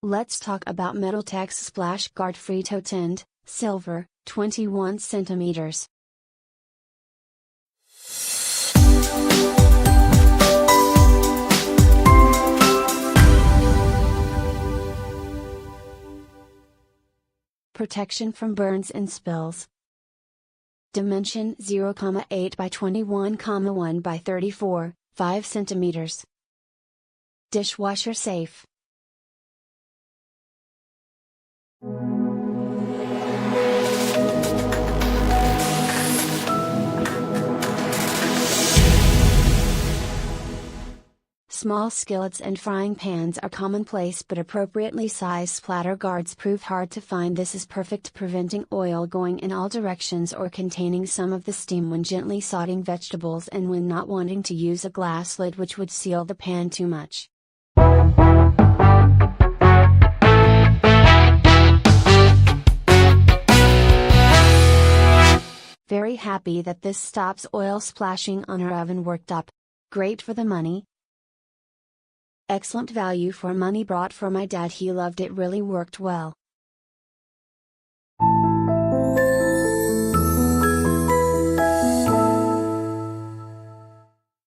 Let's talk about Metaltex Splash Guard Fritto Tint, Silver, 21 centimeters. Protection from burns and spills. Dimension 0,8 by 21,1 by 34, 5 centimeters. Dishwasher safe. Small skillets and frying pans are commonplace, but appropriately sized splatter guards prove hard to find. This is perfect, preventing oil going in all directions or containing some of the steam when gently sauteing vegetables, and when not wanting to use a glass lid which would seal the pan too much. Very happy that this stops oil splashing on our oven worktop. Great for the money. Excellent value for money, brought for my dad. He loved it, really worked well.